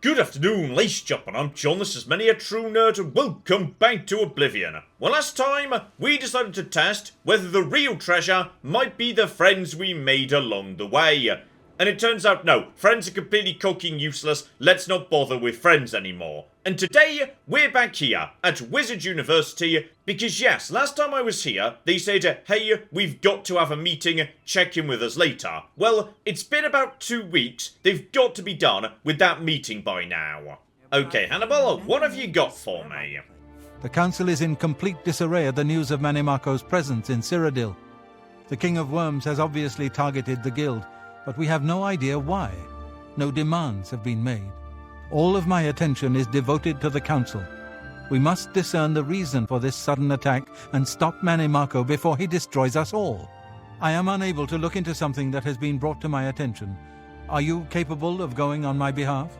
Good afternoon, ladies and gentlemen, I'm John, this is Many a True Nerd, and welcome back to Oblivion. Well, last time, we decided to test whether the real treasure might be the friends we made along the way. And it turns out, no, friends are completely cooking useless, let's not bother with friends anymore. And today, we're back here at Wizard University, because yes, last time I was here, they said, hey, we've got to have a meeting, check in with us later. Well, it's been about 2 weeks, they've got to be done with that meeting by now. Okay, Hannibal, what have you got for me? The council is in complete disarray at the news of Manimaco's presence in Cyrodiil. The King of Worms has obviously targeted the guild, but we have no idea why. No demands have been made. All of my attention is devoted to the council. We must discern the reason for this sudden attack and stop Manimaco before he destroys us all. I am unable to look into something that has been brought to my attention. Are you capable of going on my behalf?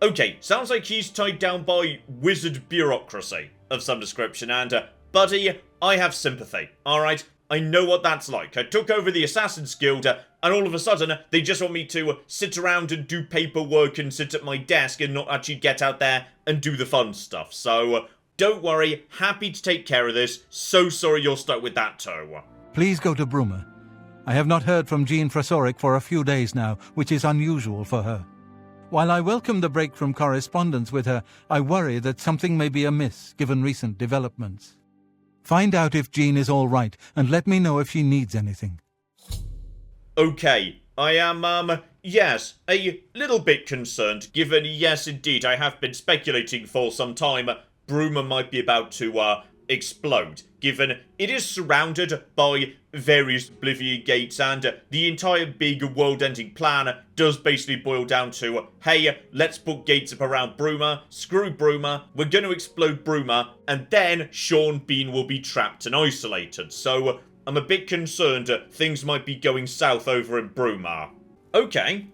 Okay, sounds like he's tied down by wizard bureaucracy of some description, and buddy, I have sympathy, alright? I know what that's like. I took over the Assassin's Guild, and all of a sudden, they just want me to sit around and do paperwork and sit at my desk and not actually get out there and do the fun stuff. So, don't worry, happy to take care of this. So sorry you're stuck with that too. Please go to Bruma. I have not heard from Jean Frasoric for a few days now, which is unusual for her. While I welcome the break from correspondence with her, I worry that something may be amiss given recent developments. Find out if Jean is all right, and let me know if she needs anything. Okay, I am, yes, a little bit concerned, given, yes, indeed, I have been speculating for some time Bruma might be about to, explode, given it is surrounded by various Oblivion gates, and the entire big world-ending plan does basically boil down to, hey, let's put gates up around Bruma, screw Bruma, we're going to explode Bruma, and then Sean Bean will be trapped and isolated, so I'm a bit concerned things might be going south over in Bruma. Okay,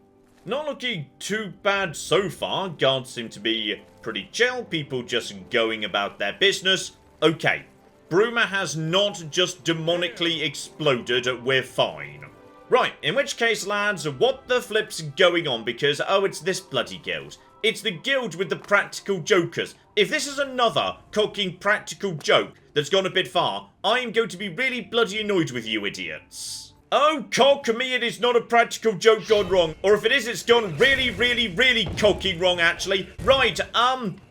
not looking too bad so far, guards seem to be pretty chill, people just going about their business. Okay, Bruma has not just demonically exploded, we're fine. Right, in which case, lads, what the flip's going on? Because, oh, it's this bloody guild. It's the guild with the practical jokers. If this is another cocking practical joke that's gone a bit far, I am going to be really bloody annoyed with you idiots. Oh, cock me, it is not a practical joke gone wrong. Or if it is, it's gone really, really, really cocking wrong, actually. Right,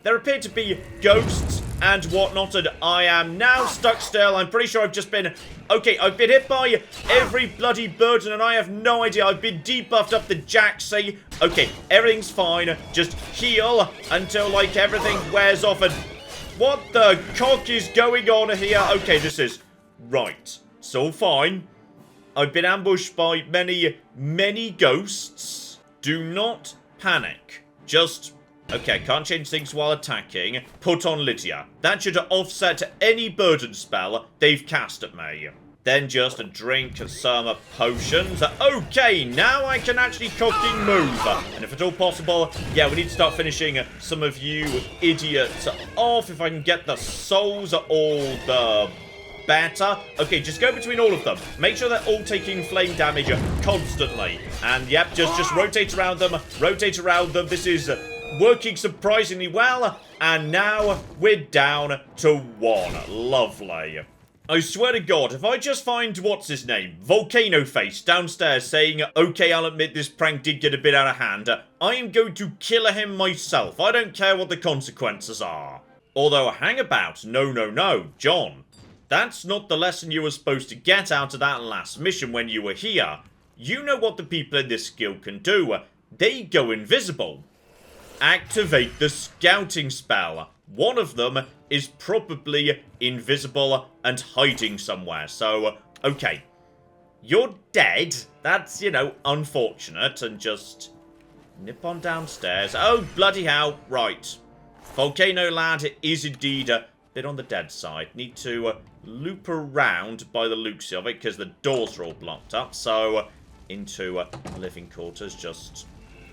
there appear to be ghosts and whatnot, and I am now stuck still. I'm pretty sure I've just been... Okay, I've been hit by every bloody burden, and I have no idea. I've been debuffed up the jacksie. Okay, everything's fine. Just heal until, like, everything wears off, and... What the cock is going on here? Okay, this is... Right, so fine. I've been ambushed by many, many ghosts. Do not panic. Just... Okay, can't change things while attacking. Put on Lydia. That should offset any burden spell they've cast at me. Then just drink some potions. Okay, now I can actually cooking move. And if at all possible, yeah, we need to start finishing some of you idiots off. If I can get the souls, all the better. Okay, just go between all of them. Make sure they're all taking flame damage constantly. And yep, just rotate around them. Rotate around them. This is... working surprisingly well, and now we're down to 1. Lovely. I swear to God, if I just find, what's his name, Volcano Face downstairs saying, okay, I'll admit this prank did get a bit out of hand, I am going to kill him myself. I don't care what the consequences are. Although, hang about, no, John. That's not the lesson you were supposed to get out of that last mission when you were here. You know what the people in this guild can do. They go invisible. Activate the scouting spell. One of them is probably invisible and hiding somewhere. So, okay. You're dead. That's, you know, unfortunate. And just nip on downstairs. Oh, bloody hell. Right. Volcano Lad is indeed a bit on the dead side. Need to loop around by the looks of it because the doors are all blocked up. So, into living quarters. Just...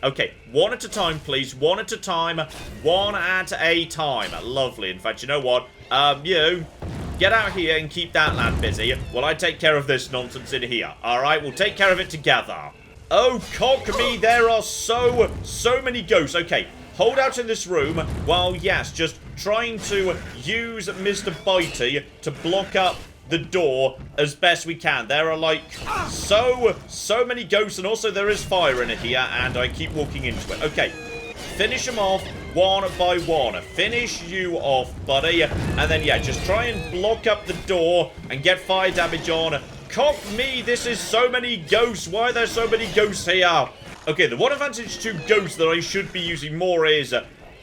Okay, 1 at a time, please. 1 at a time. 1 at a time. Lovely. In fact, you know what? You get out here and keep that lad busy while I take care of this nonsense in here. Alright, we'll take care of it together. Oh, cock me. There are so many ghosts. Okay, hold out in this room while, yes, just trying to use Mr. Bitey to block up the door as best we can. There are, like, so many ghosts, and also there is fire in here, and I keep walking into it. Okay, finish them off one by one. Finish you off, buddy. And then, yeah, just try and block up the door and get fire damage on. Cop me, this is so many ghosts. Why are there so many ghosts here? Okay, the one advantage to ghosts that I should be using more is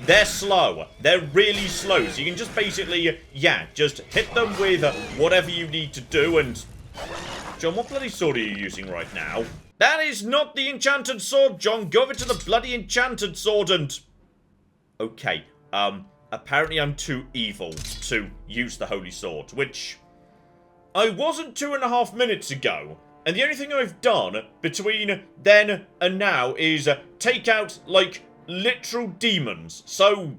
they're slow. They're really slow. So you can just basically, yeah, just hit them with whatever you need to do. And, John, what bloody sword are you using right now? That is not the enchanted sword, John. Go over to the bloody enchanted sword and... Okay, apparently I'm too evil to use the holy sword, which I wasn't 2.5 minutes ago. And the only thing I've done between then and now is take out, like, literal demons. So,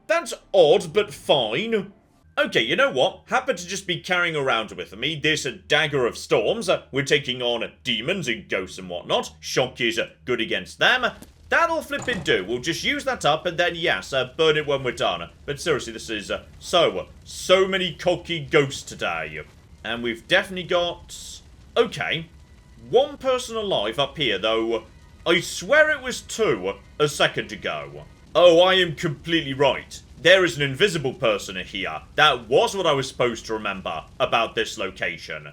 that's odd, but fine. Okay, you know what? Happen to just be carrying around with me this Dagger of Storms. We're taking on demons and ghosts and whatnot. Shock is good against them. That'll flippin' do. We'll just use that up and then, yes, burn it when we're done. But seriously, this is so many cocky ghosts today. And we've definitely got... Okay, one person alive up here, though. I swear it was 2 a second ago. Oh, I am completely right. There is an invisible person here. That was what I was supposed to remember about this location.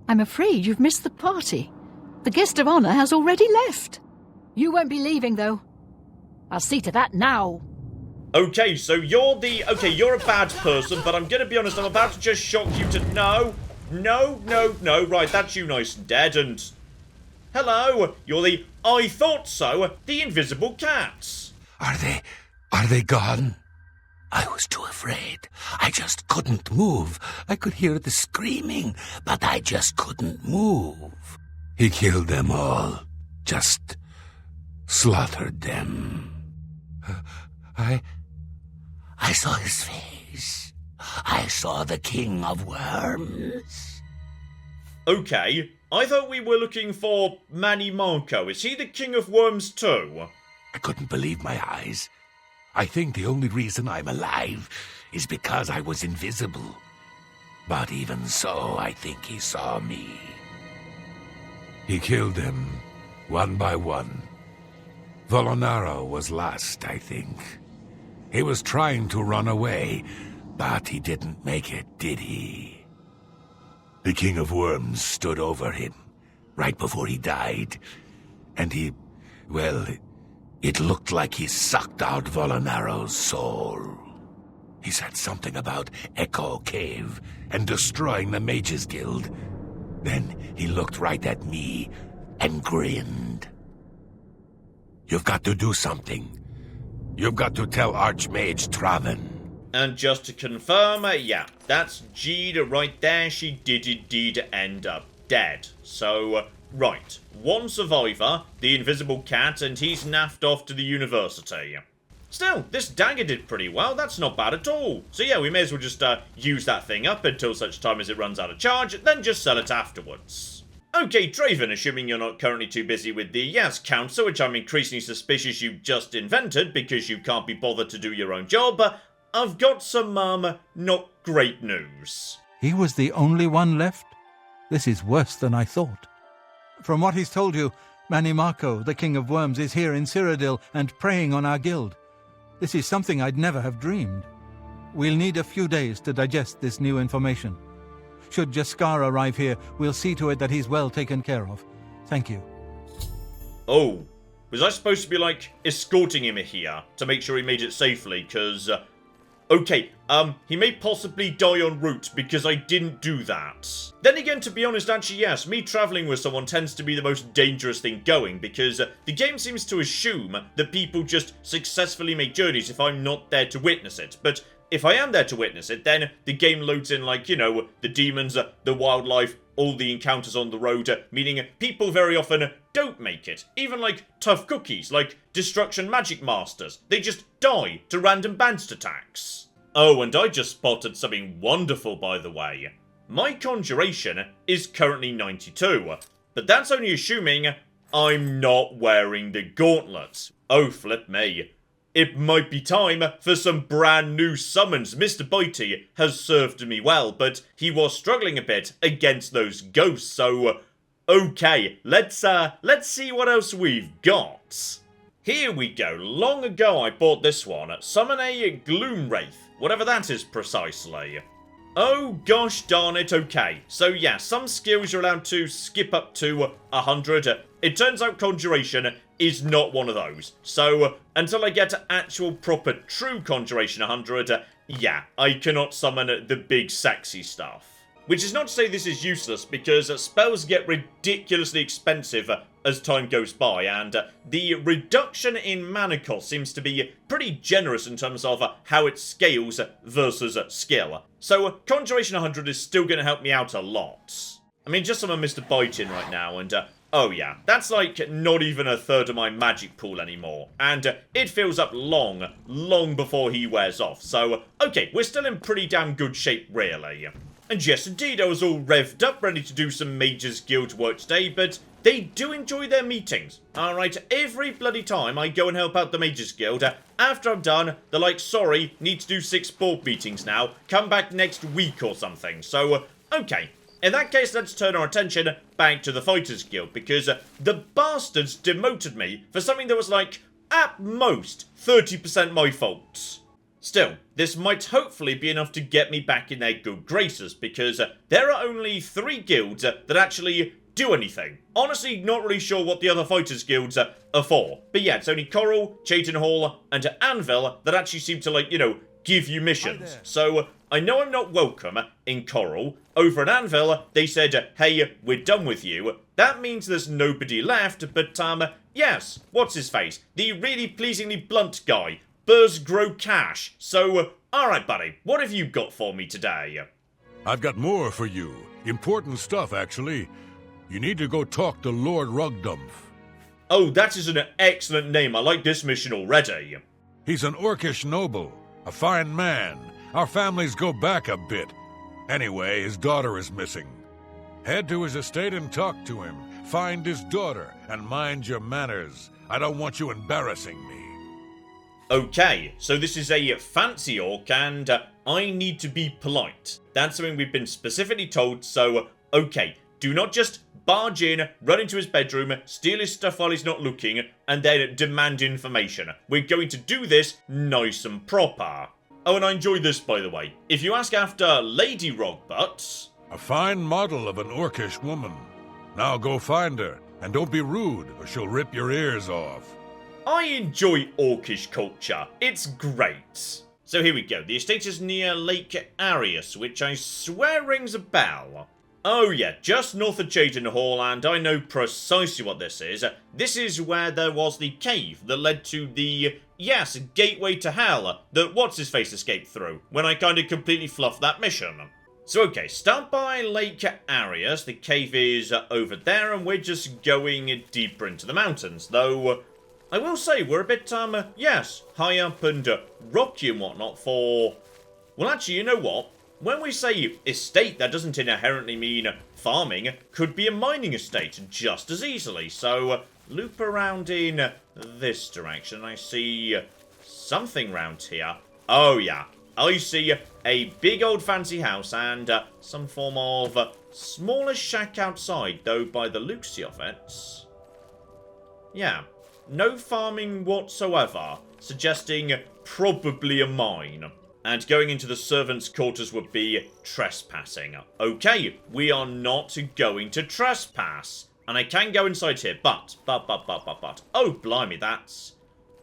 I'm afraid you've missed the party. The guest of honor has already left. You won't be leaving, though. I'll see to that now. Okay, so you're the... Okay, you're a bad person, but I'm gonna be honest, I'm about to just shock you to... No. Right, that's you nice and dead, and... Hello, you're the... I thought so, the invisible cats. Are they gone? I was too afraid. I just couldn't move. I could hear the screaming, but I just couldn't move. He killed them all. Just slaughtered them. I saw his face. I saw the King of Worms. Okay, I thought we were looking for Manny Marco. Is he the King of Worms too? I couldn't believe my eyes. I think the only reason I'm alive is because I was invisible. But even so, I think he saw me. He killed them, one by one. Volonaro was last, I think. He was trying to run away, but he didn't make it, did he? The King of Worms stood over him, right before he died, and he, well, it looked like he sucked out Volonaro's soul. He said something about Echo Cave and destroying the Mages Guild. Then he looked right at me and grinned. You've got to do something. You've got to tell Archmage Traven. And just to confirm, yeah, that's Jeed right there. She did indeed end up dead. So, right. One survivor, the invisible cat, and he's naffed off to the university. Still, this dagger did pretty well. That's not bad at all. So yeah, we may as well just use that thing up until such time as it runs out of charge, then just sell it afterwards. Okay, Traven, assuming you're not currently too busy with the Yes Council, which I'm increasingly suspicious you just invented because you can't be bothered to do your own job, I've got some, not great news. He was the only one left? This is worse than I thought. From what he's told you, Manny Marco, the King of Worms, is here in Cyrodiil and preying on our guild. This is something I'd never have dreamed. We'll need a few days to digest this new information. Should Jaskar arrive here, we'll see to it that he's well taken care of. Thank you. Oh, was I supposed to be, like, escorting him here to make sure he made it safely? Because, okay, he may possibly die en route because I didn't do that. Then again, to be honest, actually, yes, me travelling with someone tends to be the most dangerous thing going because the game seems to assume that people just successfully make journeys if I'm not there to witness it. But if I am there to witness it, then the game loads in, like, you know, the demons, the wildlife, all the encounters on the road, meaning people very often don't make it. Even, like, tough cookies, like Destruction Magic Masters. They just die to random bounced attacks. Oh, and I just spotted something wonderful, by the way. My conjuration is currently 92, but that's only assuming I'm not wearing the gauntlets. Oh, flip me. It might be time for some brand new summons. Mr. Bitey has served me well, but he was struggling a bit against those ghosts, so... okay, let's see what else we've got. Here we go. Long ago I bought this one. Summon a Gloom Wraith, whatever that is precisely. Oh gosh darn it, okay. So yeah, some skills you're allowed to skip up to 100. It turns out Conjuration is not one of those. So until I get to actual proper true Conjuration 100, yeah, I cannot summon the big sexy stuff. Which is not to say this is useless, because spells get ridiculously expensive as time goes by, and the reduction in mana cost seems to be pretty generous in terms of how it scales versus skill. So Conjuration 100 is still going to help me out a lot. I mean, just summon Mr. Biting right now, and oh yeah, that's like not even a third of my magic pool anymore, and it fills up long before he wears off, so okay, we're still in pretty damn good shape really. And yes, indeed, I was all revved up, ready to do some Mages Guild work today, but they do enjoy their meetings. Alright, every bloody time I go and help out the Mages Guild, after I'm done, they're like, sorry, need to do 6 board meetings now, come back next week or something. So, okay. In that case, let's turn our attention back to the Fighters Guild, because the bastards demoted me for something that was like, at most, 30% my fault. Still, this might hopefully be enough to get me back in their good graces, because there are only 3 guilds that actually do anything. Honestly, not really sure what the other fighters guilds are for. But yeah, it's only Coral, Chayton Hall, and Anvil that actually seem to, like, you know, give you missions. So, I know I'm not welcome in Coral. Over at Anvil, they said, hey, we're done with you. That means there's nobody left, but, yes, what's his face? The really pleasingly blunt guy. Burrs grow cash. So, alright buddy, what have you got for me today? I've got more for you. Important stuff, actually. You need to go talk to Lord Rugdumph. Oh, that is an excellent name. I like this mission already. He's an Orcish noble, a fine man. Our families go back a bit. Anyway, his daughter is missing. Head to his estate and talk to him. Find his daughter, and mind your manners. I don't want you embarrassing me. Okay, so this is a fancy orc, and I need to be polite. That's something we've been specifically told, so okay. Do not just barge in, run into his bedroom, steal his stuff while he's not looking, and then demand information. We're going to do this nice and proper. Oh, and I enjoyed this, by the way. If you ask after Lady Rogbutts... A fine model of an Orcish woman. Now go find her, and don't be rude, or she'll rip your ears off. I enjoy Orcish culture. It's great. So here we go. The estate is near Lake Arius, which I swear rings a bell. Oh yeah, just north of Chayton Hall, and I know precisely what this is. This is where there was the cave that led to the, yes, gateway to hell that What's-His-Face escaped through when I kind of completely fluffed that mission. So okay, start by Lake Arius. The cave is over there, and we're just going deeper into the mountains, though... I will say, we're a bit, yes, high up and rocky and whatnot for... Well, actually, you know what? When we say estate, that doesn't inherently mean farming. Could be a mining estate just as easily. So, loop around in this direction. I see something round here. Oh, yeah. I see a big old fancy house and some form of smaller shack outside, though by the looks of it. Yeah. No farming whatsoever, suggesting probably a mine. And going into the servants' quarters would be trespassing. Okay, we are not going to trespass. And I can go inside here, but. Oh, blimey, that's...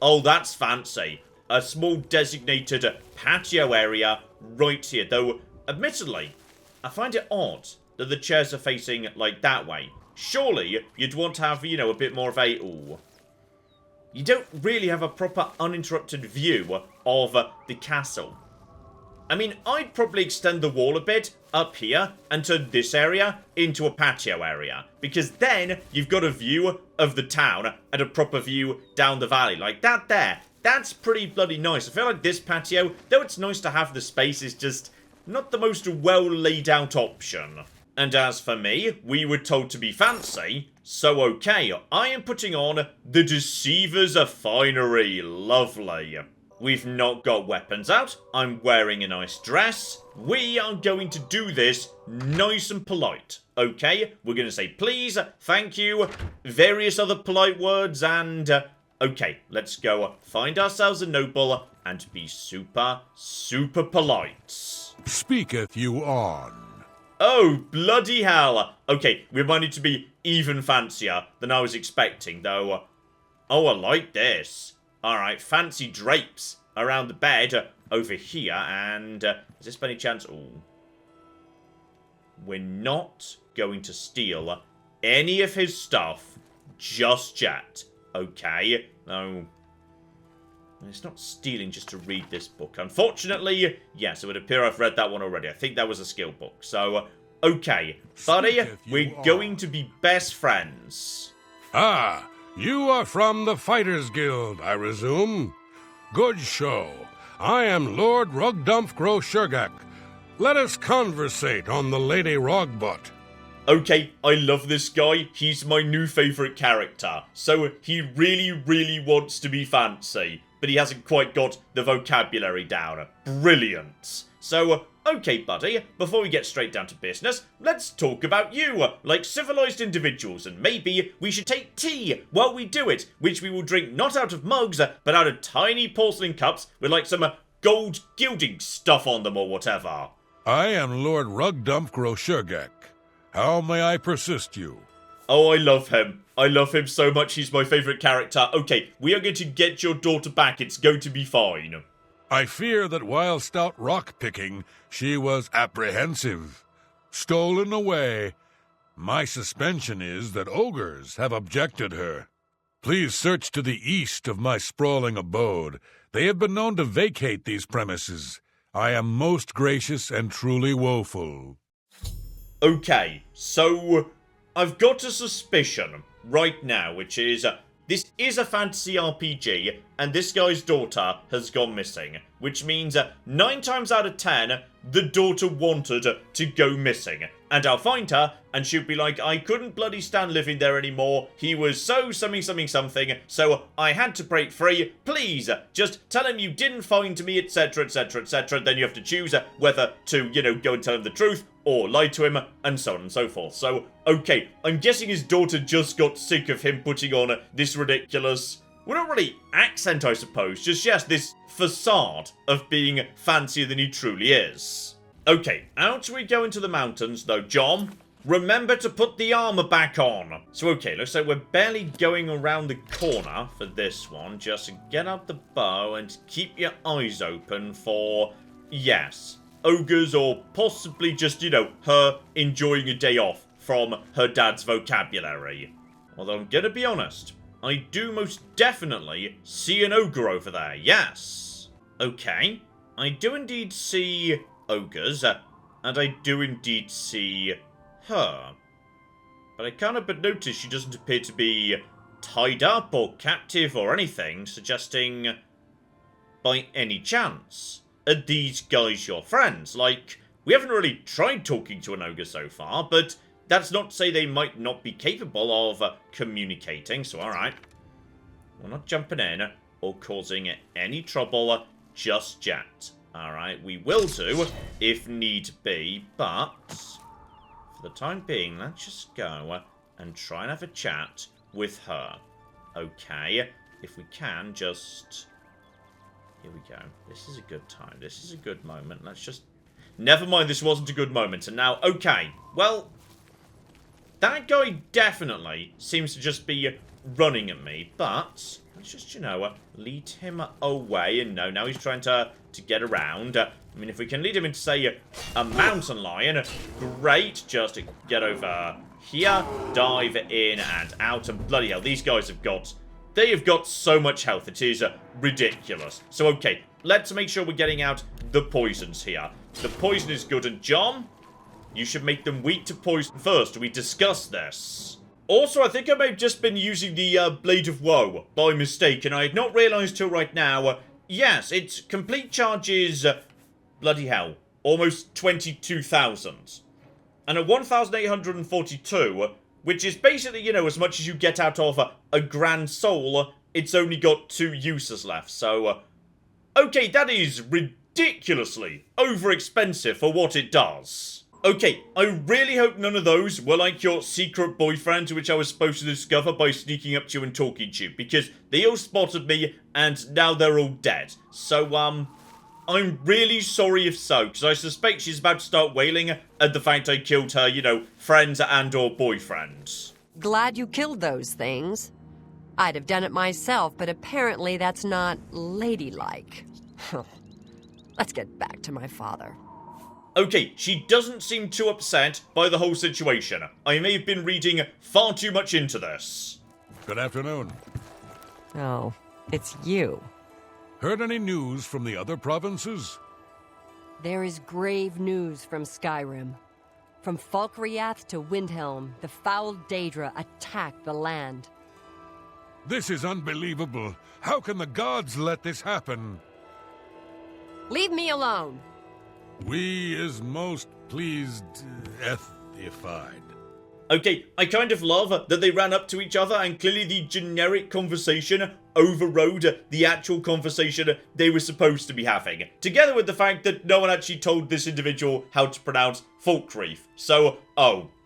Oh, that's fancy. A small designated patio area right here. Though, admittedly, I find it odd that the chairs are facing, like, that way. Surely, you'd want to have, you know, a bit more of a... Ooh. You don't really have a proper uninterrupted view of the castle. I mean, I'd probably extend the wall a bit up here and turn this area into a patio area. Because then you've got a view of the town and a proper view down the valley. Like that there. That's pretty bloody nice. I feel like this patio, though it's nice to have the space, is just not the most well laid out option. And as for me, we were told to be fancy. So, okay, I am putting on the Deceiver's Finery. Lovely. We've not got weapons out. I'm wearing a nice dress. We are going to do this nice and polite, okay? We're going to say please, thank you, various other polite words, and... okay, let's go find ourselves a noble and be super, super polite. Speaketh you on. Oh, bloody hell. Okay, we might need to be even fancier than I was expecting, though. Oh, I like this. Alright, fancy drapes around the bed over here, and is this by any chance? Ooh. We're not going to steal any of his stuff just yet, okay? No. It's not stealing just to read this book. Unfortunately, yes, it would appear I've read that one already. I think that was a skill book. So, okay, buddy, we're going to be best friends. Ah, you are from the Fighters Guild, I resume. Good show. I am Lord Rugdumph Groshurgak. Let us conversate on the Lady Rogbot. Okay, I love this guy. He's my new favourite character. So, he really, really wants to be fancy, but he hasn't quite got the vocabulary down. Brilliant. So, okay, buddy, before we get straight down to business, let's talk about you, like civilized individuals, and maybe we should take tea while we do it, which we will drink not out of mugs, but out of tiny porcelain cups with, like, some gold gilding stuff on them or whatever. I am Lord Rugdumph Groshurgak. How may I persist you? Oh, I love him. I love him so much. He's my favourite character. Okay, we are going to get your daughter back. It's going to be fine. I fear that whilst out rock-picking, she was apprehensive. Stolen away. My suspension is that ogres have abjected her. Please search to the east of my sprawling abode. They have been known to vacate these premises. I am most gracious and truly woeful. Okay, so I've got a suspicion right now, which is this is a fantasy RPG, and this guy's daughter has gone missing, which means 9 times out of 10, the daughter wanted to go missing. And I'll find her, and she'll be like, I couldn't bloody stand living there anymore. He was so something, so I had to break free. Please, just tell him you didn't find me, etc, etc, etc. Then you have to choose whether to, go and tell him the truth, or lie to him, and so on and so forth. So, okay, I'm guessing his daughter just got sick of him putting on this ridiculous, well, not really accent, I suppose, just, yes, this facade of being fancier than he truly is. Okay, out we go into the mountains, though, John. Remember to put the armor back on. So, okay, looks like we're barely going around the corner for this one. Just get out the bow and keep your eyes open for, yes, ogres, or possibly just, her enjoying a day off from her dad's vocabulary. Although I'm gonna be honest, I do most definitely see an ogre over there, yes. Okay, I do indeed see ogres, and I do indeed see her. But I can't help but notice she doesn't appear to be tied up or captive or anything, suggesting, by any chance, are these guys your friends? Like, we haven't really tried talking to an ogre so far, but that's not to say they might not be capable of communicating, so alright. We're not jumping in or causing any trouble just yet. Alright, we will do if need be, but for the time being, let's just go and try and have a chat with her. Okay, if we can, just... Here we go. This is a good time. This is a good moment. Let's just... Never mind, this wasn't a good moment. And now, okay. Well, that guy definitely seems to just be running at me. But let's just, lead him away. And no, now he's trying to get around. I mean, if we can lead him into, say, a mountain lion, great. Just get over here, dive in and out. And bloody hell, these guys have got... They have got so much health, it is ridiculous. So, okay, let's make sure we're getting out the poisons here. The poison is good, and John, you should make them weak to poison first. We discussed this. Also, I think I may have just been using the Blade of Woe by mistake, and I had not realised till right now. Yes, its complete charge is, bloody hell, almost 22,000. And at 1,842, which is basically, you know, as much as you get out of a grand soul, it's only got 2 uses left, so, okay, that is ridiculously overexpensive for what it does. Okay, I really hope none of those were like your secret boyfriends, which I was supposed to discover by sneaking up to you and talking to you, because they all spotted me, and now they're all dead. So, I'm really sorry if so, because I suspect she's about to start wailing at the fact I killed her, you know, friends and or boyfriends. Glad you killed those things. I'd have done it myself, but apparently that's not ladylike. Let's get back to my father. Okay, she doesn't seem too upset by the whole situation. I may have been reading far too much into this. Good afternoon. Oh, it's you. Heard any news from the other provinces? There is grave news from Skyrim. From Falkriath to Windhelm, the foul Daedra attacked the land. This is unbelievable. How can the gods let this happen? Leave me alone! We is most pleased ethified. Okay, I kind of love that they ran up to each other and clearly the generic conversation overrode the actual conversation they were supposed to be having. Together with the fact that no one actually told this individual how to pronounce Falkreath. So,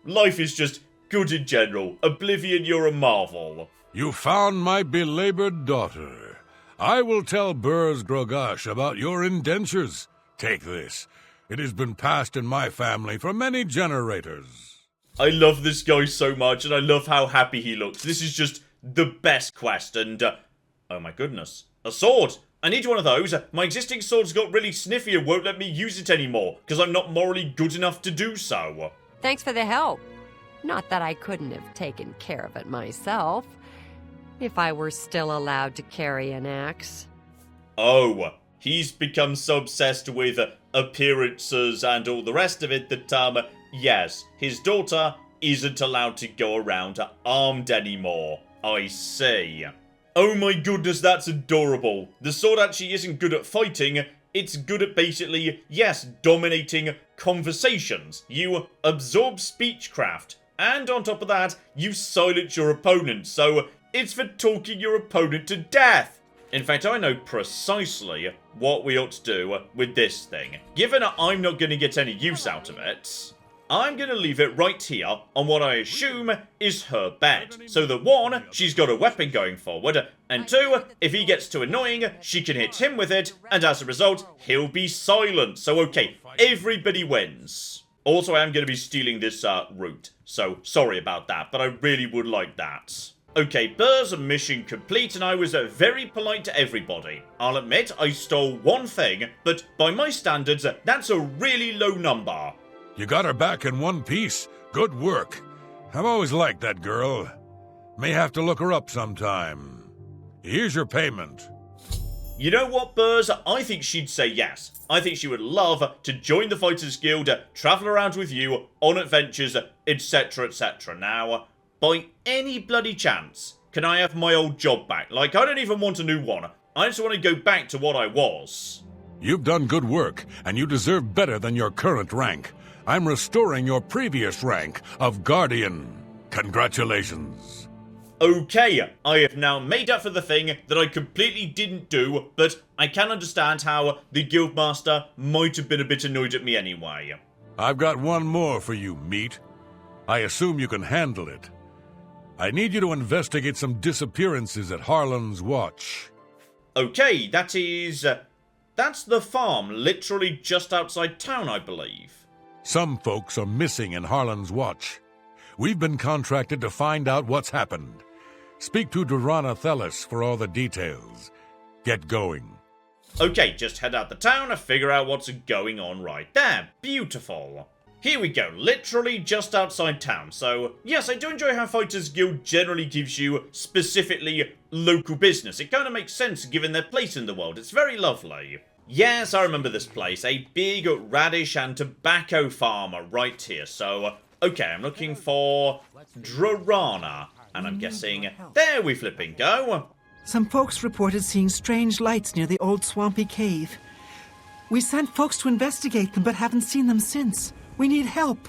life is just good in general. Oblivion, you're a marvel. You found my belabored daughter. I will tell Burz Grogash about your indentures. Take this. It has been passed in my family for many generators. I love this guy so much, and I love how happy he looks. This is just the best quest, and, oh my goodness. A sword! I need one of those. My existing sword's got really sniffy and won't let me use it anymore, because I'm not morally good enough to do so. Thanks for the help. Not that I couldn't have taken care of it myself, if I were still allowed to carry an axe. Oh, he's become so obsessed with appearances and all the rest of it that, yes, his daughter isn't allowed to go around armed anymore. I see. Oh my goodness, that's adorable. The sword actually isn't good at fighting, it's good at basically, yes, dominating conversations. You absorb speechcraft, and on top of that, you silence your opponent, so it's for talking your opponent to death. In fact, I know precisely what we ought to do with this thing. Given I'm not going to get any use out of it, I'm going to leave it right here on what I assume is her bed. So that 1, she's got a weapon going forward, and 2, if he gets too annoying, she can hit him with it, and as a result, he'll be silent. So okay, everybody wins. Also, I am going to be stealing this route, so sorry about that, but I really would like that. Okay, Burr's mission complete, and I was very polite to everybody. I'll admit, I stole 1 thing, but by my standards, that's a really low number. You got her back in one piece. Good work. I've always liked that girl. May have to look her up sometime. Here's your payment. You know what, Burrs? I think she'd say yes. I think she would love to join the Fighters Guild, travel around with you, on adventures, etc, etc. Now, by any bloody chance, can I have my old job back? Like, I don't even want a new one. I just want to go back to what I was. You've done good work, and you deserve better than your current rank. I'm restoring your previous rank of Guardian. Congratulations. Okay, I have now made up for the thing that I completely didn't do, but I can understand how the Guildmaster might have been a bit annoyed at me anyway. I've got one more for you, meat. I assume you can handle it. I need you to investigate some disappearances at Harlun's watch. Okay, that's the farm, literally just outside town, I believe. Some folks are missing in Harlun's watch. We've been contracted to find out what's happened. Speak to Durana Thelis for all the details. Get going. Okay, just head out the town and figure out what's going on right there. Beautiful. Here we go, literally just outside town. So, yes, I do enjoy how Fighters Guild generally gives you specifically local business. It kind of makes sense given their place in the world. It's very lovely. Yes, I remember this place. A big radish and tobacco farmer right here. So, okay, I'm looking for Durana. And I'm guessing, there we flipping go. Some folks reported seeing strange lights near the old swampy cave. We sent folks to investigate them, but haven't seen them since. We need help.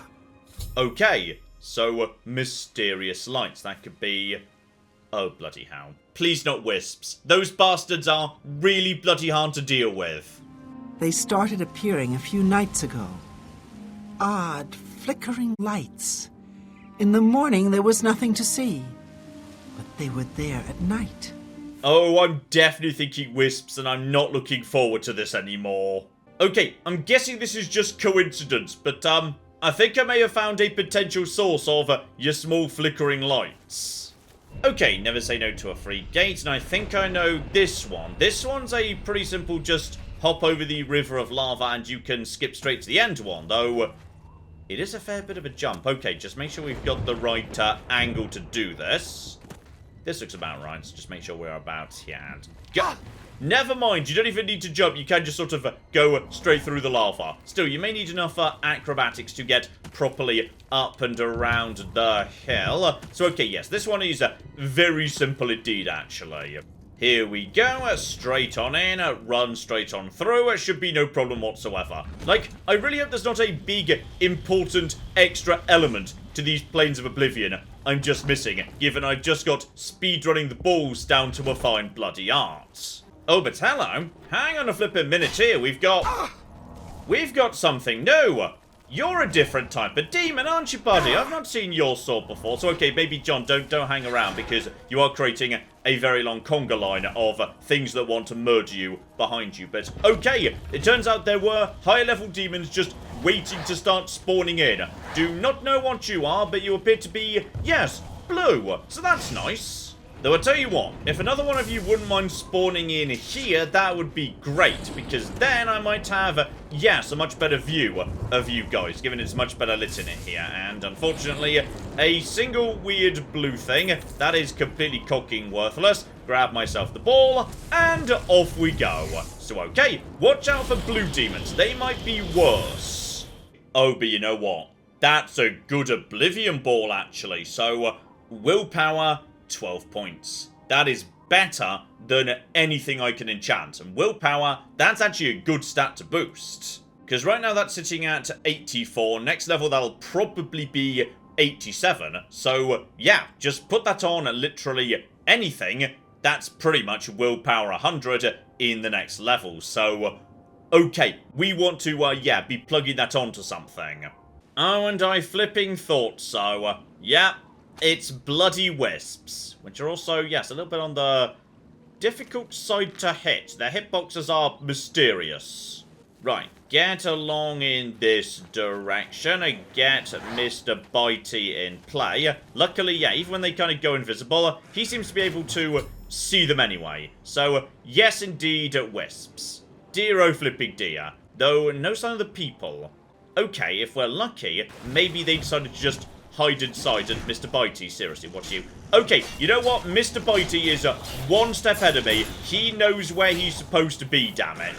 Okay, So, mysterious lights. That could be... Oh, bloody hell. Please not wisps. Those bastards are really bloody hard to deal with. They started appearing a few nights ago. Odd, flickering lights. In the morning, there was nothing to see. But they were there at night. Oh, I'm definitely thinking wisps, and I'm not looking forward to this anymore. Okay, I'm guessing this is just coincidence, but, I think I may have found a potential source of your small flickering lights. Okay, never say no to a free gate, and I think I know this one. This one's a pretty simple just hop over the river of lava and you can skip straight to the end one, though it is a fair bit of a jump. Okay, just make sure we've got the right angle to do this. This looks about right, so just make sure we're about here and go. Never mind, you don't even need to jump, you can just sort of go straight through the lava. Still, you may need enough acrobatics to get properly up and around the hill. So, okay, yes, this one is very simple indeed, actually. Here we go, straight on in, run straight on through, it should be no problem whatsoever. Like, I really hope there's not a big, important, extra element to these Plains of Oblivion I'm just missing, given I've just got speedrunning the balls down to a fine bloody art. Oh, but hello. Hang on a flippin' minute here. We've got something new. You're a different type of demon, aren't you, buddy? I've not seen your sort before. So, okay, baby John, don't hang around because you are creating a very long conga line of things that want to murder you behind you. But, okay, it turns out there were higher level demons just waiting to start spawning in. Do not know what you are, but you appear to be, yes, blue. So that's nice. Though I tell you what, if another one of you wouldn't mind spawning in here, that would be great, because then I might have, yes, a much better view of you guys, given it's much better lit in it here, and unfortunately, a single weird blue thing that is completely cocking worthless. Grab myself the ball, and off we go. So okay, watch out for blue demons, they might be worse. Oh, but you know what? That's a good Oblivion ball, actually, so willpower... 12 points. That is better than anything I can enchant. And willpower, that's actually a good stat to boost. Because right now that's sitting at 84. Next level, that'll probably be 87. So, yeah, just put that on literally anything. That's pretty much willpower 100 in the next level. So, okay, we want to, yeah, be plugging that onto something. Oh, and I flipping thought so. Yeah. It's bloody wisps, which are also, yes, a little bit on the difficult side to hit. Their hitboxes are mysterious. Right, get along in this direction and get Mr. Bitey in play. Luckily, yeah, even when they kind of go invisible, he seems to be able to see them anyway. So, yes, indeed, wisps. Dear oh flipping dear. Though, no sign of the people. Okay, if we're lucky, maybe they decided to just... hide inside and Mr. Bitey, seriously, what are you? Okay, you know what? Mr. Bitey is one step ahead of me. He knows where he's supposed to be, damn it.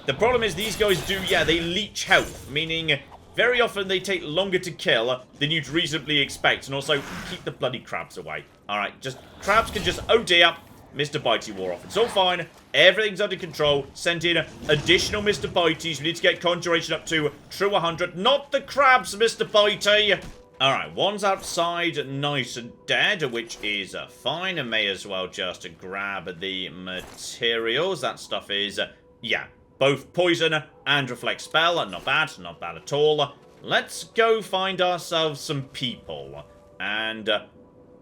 The problem is these guys do, yeah, they leech health, meaning very often they take longer to kill than you'd reasonably expect, and also keep the bloody crabs away. Alright, just, crabs can just, oh dear, Mr. Bitey wore off. It's all fine, everything's under control, send in additional Mr. Biteys, we need to get conjuration up to true 100, not the crabs, Mr. Bitey! Alright, one's outside, nice and dead, which is fine. I may as well just grab the materials. That stuff is, yeah, both poison and reflect spell. Not bad at all. Let's go find ourselves some people. And,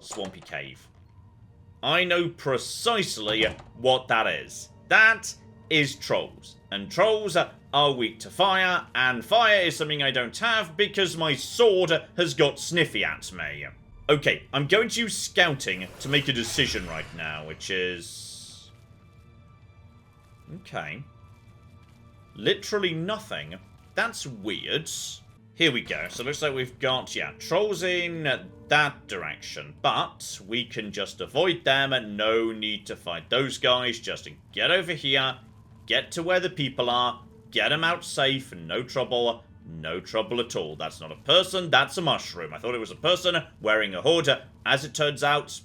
Swampy Cave. I know precisely what that is. That is trolls. And trolls are weak to fire, and fire is something I don't have because my sword has got sniffy at me. Okay, I'm going to use scouting to make a decision right now, which is... okay. Literally nothing. That's weird. Here we go. So it looks like we've got, yeah, trolls in that direction. But we can just avoid them and no need to fight those guys. Just get over here, get to where the people are, get them out safe, no trouble at all. That's not a person, that's a mushroom. I thought it was a person wearing a hood. As it turns out...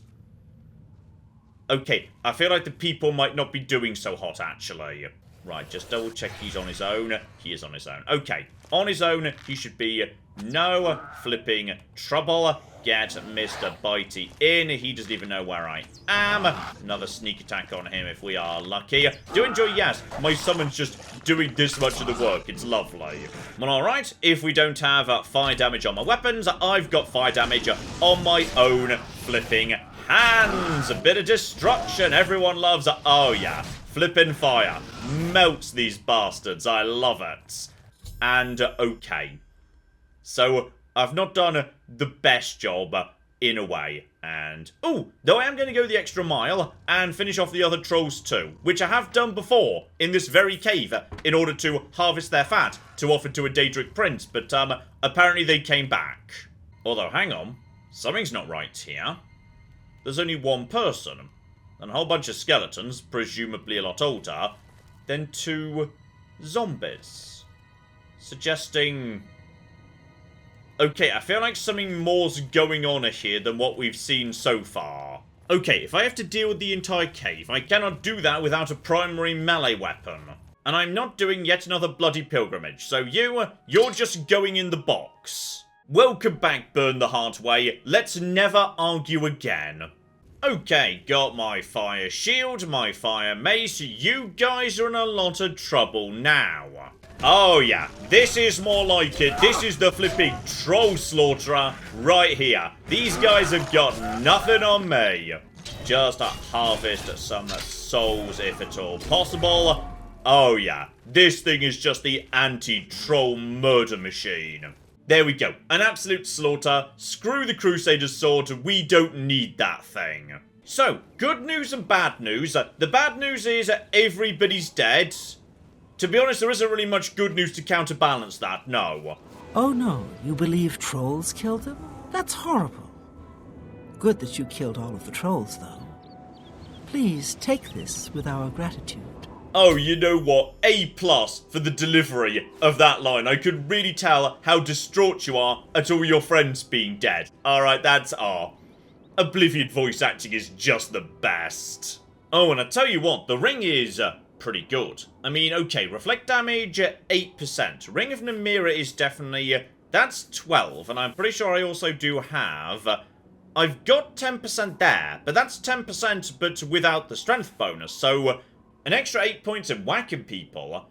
okay, I feel like the people might not be doing so hot, actually. Right, just double check he's on his own. He is on his own. Okay, on his own, he should be No flipping trouble. Get Mr. Bitey in. He doesn't even know where I am. Another sneak attack on him if we are lucky. Do enjoy, yes. My summon's just doing this much of the work. It's lovely. Well, alright. If we don't have fire damage on my weapons, I've got fire damage on my own flipping hands. A bit of destruction. Everyone loves it. Oh, yeah. Flipping fire. Melts these bastards. I love it. And, okay. So, I've not done the best job in a way. And, oh, though I am going to go the extra mile and finish off the other trolls too, which I have done before in this very cave in order to harvest their fat to offer to a Daedric prince, but apparently they came back. Although, hang on, something's not right here. There's only one person, and a whole bunch of skeletons, presumably a lot older, then 2 zombies. Suggesting... Okay, I feel like something more's going on here than what we've seen so far. Okay, if I have to deal with the entire cave, I cannot do that without a primary melee weapon. And I'm not doing yet another bloody pilgrimage, so you're just going in the box. Welcome back, Burn the Hard Way. Let's never argue again. Okay, got my fire shield, my fire mace. You guys are in a lot of trouble now. Oh yeah, this is more like it. This is the flipping troll slaughterer right here. These guys have got nothing on me. Just to harvest some souls if at all possible. Oh yeah, this thing is just the anti-troll murder machine. There we go, an absolute slaughter. Screw the Crusader's sword, we don't need that thing. So, good news and bad news. The bad news is everybody's dead. To be honest, there isn't really much good news to counterbalance that, no. Oh no, you believe trolls killed them? That's horrible. Good that you killed all of the trolls, though. Please take this with our gratitude. Oh, you know what? A+ for the delivery of that line. I could really tell how distraught you are at all your friends being dead. Alright, that's R. Oblivion voice acting is just the best. Oh, and I tell you what, the ring is pretty good. I mean, okay, reflect damage 8%. Ring of Namira is definitely... that's 12, and I'm pretty sure I also do have... I've got 10% there, but that's 10% but without the strength bonus, so... an extra 8 points in whacking people,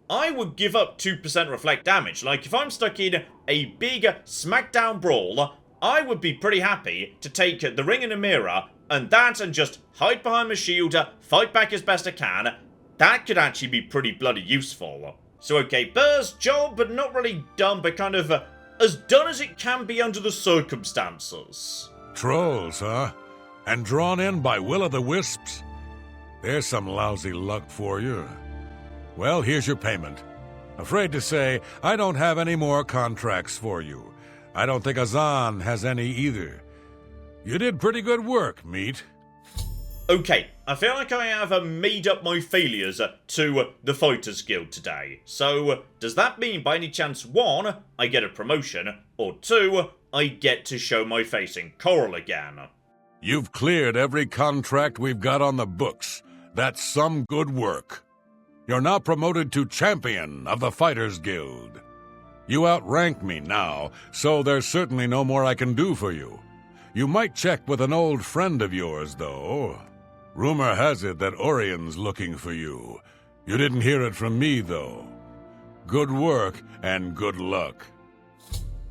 I would give up 2% reflect damage. Like, if I'm stuck in a big smackdown brawl, I would be pretty happy to take the ring and a mirror, and that, and just hide behind my shield, fight back as best I can. That could actually be pretty bloody useful. So, okay, Burr's job, but not really done, but kind of as done as it can be under the circumstances. Trolls, huh? And drawn in by will-o'-the-wisps? There's some lousy luck for you. Well, here's your payment. Afraid to say, I don't have any more contracts for you. I don't think Azan has any either. You did pretty good work, meat. Okay, I feel like I have made up my failures to the Fighters Guild today. So, does that mean by any chance, 1, I get a promotion, or 2, I get to show my face in Coral again? You've cleared every contract we've got on the books. That's some good work. You're now promoted to Champion of the Fighters Guild. You outrank me now, so there's certainly no more I can do for you. You might check with an old friend of yours, though. Rumor has it that Orion's looking for you. You didn't hear it from me, though. Good work and good luck.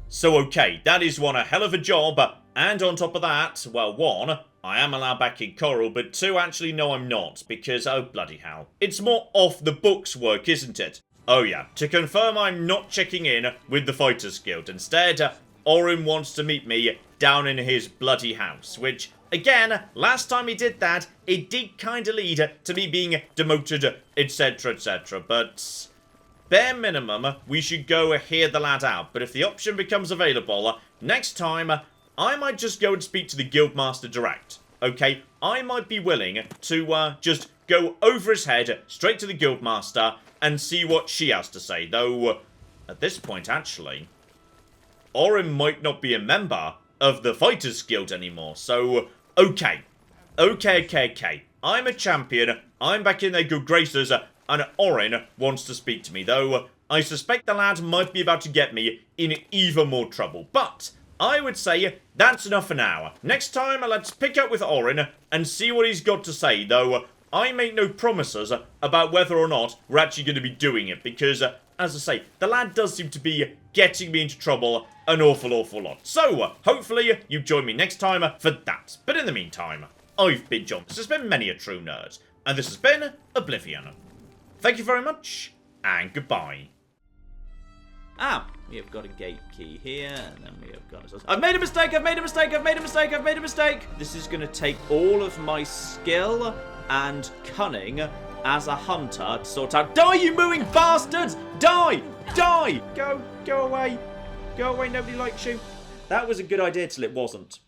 So okay, that is one a hell of a job, and on top of that, well, 1, I am allowed back in Coral, but 2, actually, no, I'm not, because, oh, bloody hell. It's more off-the-books work, isn't it? Oh, yeah. To confirm, I'm not checking in with the Fighters Guild. Instead, Orin wants to meet me down in his bloody house, which, again, last time he did that, it did kind of lead to me being demoted, etc., etc., but... bare minimum, we should go hear the lad out, but if the option becomes available, next time... I might just go and speak to the Guildmaster direct, okay? I might be willing to just go over his head, straight to the Guildmaster, and see what she has to say. Though, at this point, actually, Orin might not be a member of the Fighters Guild anymore, so, okay. Okay. I'm a champion, I'm back in their good graces, and Orin wants to speak to me, though I suspect the lad might be about to get me in even more trouble. But I would say that's enough for now. Next time, let's pick up with Orin and see what he's got to say, though I make no promises about whether or not we're actually going to be doing it, because, as I say, the lad does seem to be getting me into trouble an awful lot. So, hopefully, you join me next time for that. But in the meantime, I've been John. This has been Many a True Nerd, and this has been Oblivion. Thank you very much, and goodbye. Ah, we have got a gate key here, and then we have got... I've made a mistake, I've made a mistake, I've made a mistake, I've made a mistake! This is going to take all of my skill and cunning as a hunter to sort out... Die, you mooing bastards! Die! Die! Go away. Go away, nobody likes you. That was a good idea till it wasn't.